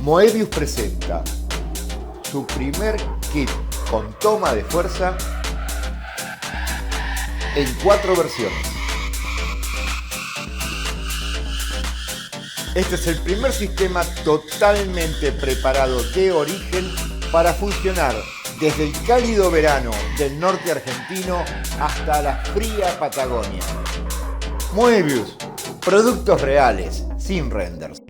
Moebius presenta su primer kit con toma de fuerza en 4 versiones. Este es el primer sistema totalmente preparado de origen para funcionar desde el cálido verano del norte argentino hasta la fría Patagonia. Moebius, productos reales, sin renders.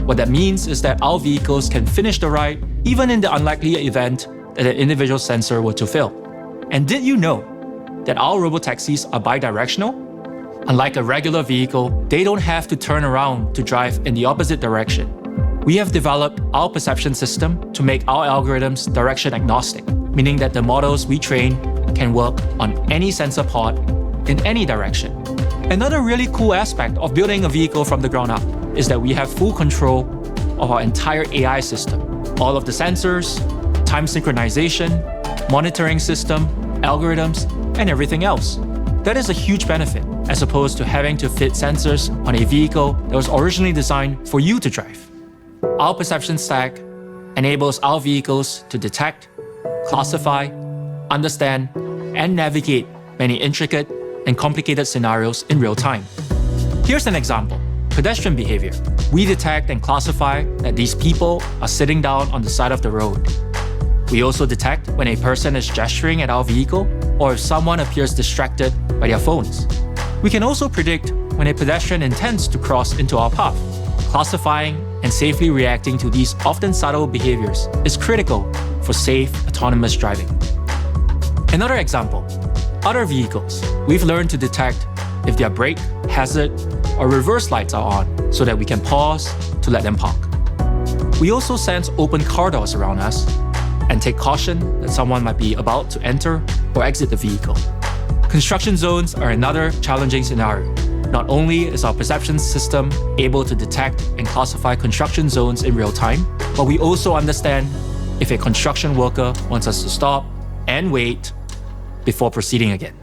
What that means is that our vehicles can finish the ride even in the unlikely event that an individual sensor were to fail. And did you know that our robotaxis are bidirectional? Unlike a regular vehicle, they don't have to turn around to drive in the opposite direction. We have developed our perception system to make our algorithms direction agnostic, meaning that the models we train can work on any sensor pod in any direction. Another really cool aspect of building a vehicle from the ground up is that we have full control of our entire AI system. All of the sensors, time synchronization, monitoring system, algorithms, and everything else. That is a huge benefit, as opposed to having to fit sensors on a vehicle that was originally designed for you to drive. Our perception stack enables our vehicles to detect, classify, understand, and navigate many intricate and complicated scenarios in real time. Here's an example. Pedestrian behavior. We detect and classify that these people are sitting down on the side of the road. We also detect when a person is gesturing at our vehicle or if someone appears distracted by their phones. We can also predict when a pedestrian intends to cross into our path. Classifying and safely reacting to these often subtle behaviors is critical for safe, autonomous driving. Another example, other vehicles. We've learned to detect if their brake, hazard, or reverse lights are on so that we can pause to let them park. We also sense open car doors around us and take caution that someone might be about to enter or exit the vehicle. Construction zones are another challenging scenario. Not only is our perception system able to detect and classify construction zones in real time, but we also understand if a construction worker wants us to stop and wait before proceeding again.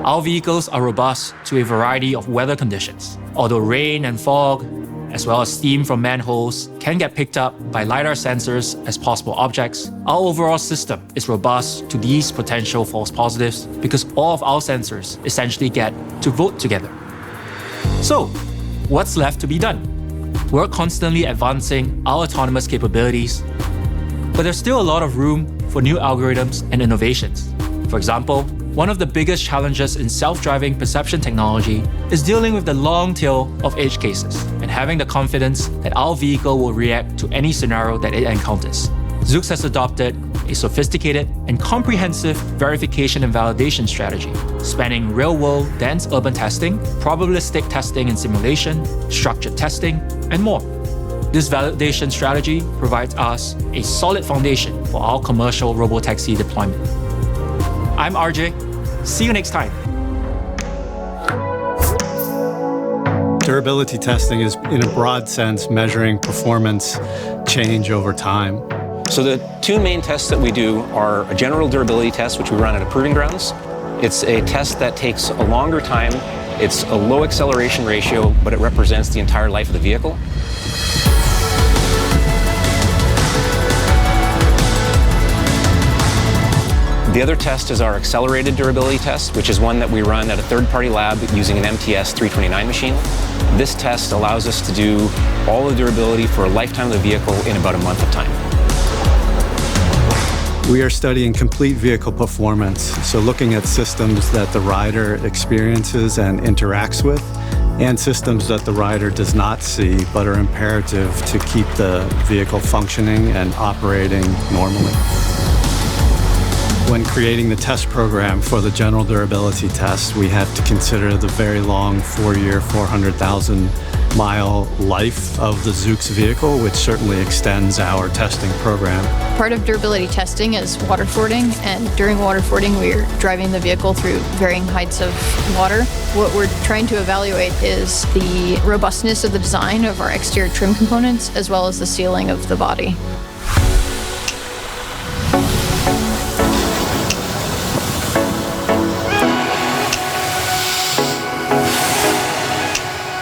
Our vehicles are robust to a variety of weather conditions. Although rain and fog, as well as steam from manholes, can get picked up by LiDAR sensors as possible objects, our overall system is robust to these potential false positives because all of our sensors essentially get to vote together. So, what's left to be done? We're constantly advancing our autonomous capabilities, but there's still a lot of room for new algorithms and innovations. For example, one of the biggest challenges in self-driving perception technology is dealing with the long tail of edge cases and having the confidence that our vehicle will react to any scenario that it encounters. Zoox has adopted a sophisticated and comprehensive verification and validation strategy, spanning real-world dense urban testing, probabilistic testing and simulation, structured testing, and more. This validation strategy provides us a solid foundation for our commercial robotaxi deployment. I'm RJ. See you next time. Durability testing is, in a broad sense, measuring performance change over time. So the 2 main tests that we do are a general durability test, which we run at a proving grounds. It's a test that takes a longer time. It's a low acceleration ratio, but it represents the entire life of the vehicle. The other test is our accelerated durability test, which is one that we run at a third-party lab using an MTS 329 machine. This test allows us to do all the durability for a lifetime of the vehicle in about a month of time. We are studying complete vehicle performance, so looking at systems that the rider experiences and interacts with, and systems that the rider does not see but are imperative to keep the vehicle functioning and operating normally. When creating the test program for the general durability test, we had to consider the very long 4-year, 400,000-mile life of the Zoox vehicle, which certainly extends our testing program. Part of durability testing is water fording, and during water fording, we're driving the vehicle through varying heights of water. What we're trying to evaluate is the robustness of the design of our exterior trim components, as well as the sealing of the body.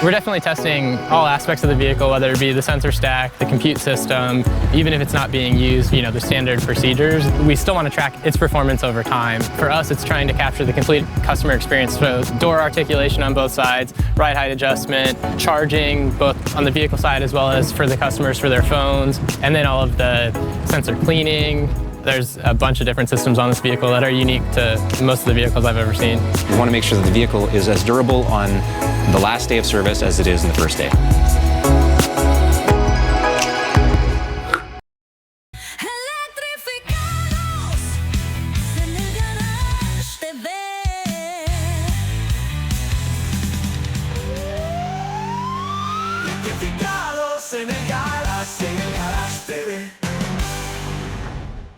We're definitely testing all aspects of the vehicle, whether it be the sensor stack, the compute system, even if it's not being used, the standard procedures. We still want to track its performance over time. For us, it's trying to capture the complete customer experience, so door articulation on both sides, ride height adjustment, charging both on the vehicle side as well as for the customers for their phones, and then all of the sensor cleaning. There's a bunch of different systems on this vehicle that are unique to most of the vehicles I've ever seen. We want to make sure that the vehicle is as durable on the last day of service as it is in the first day.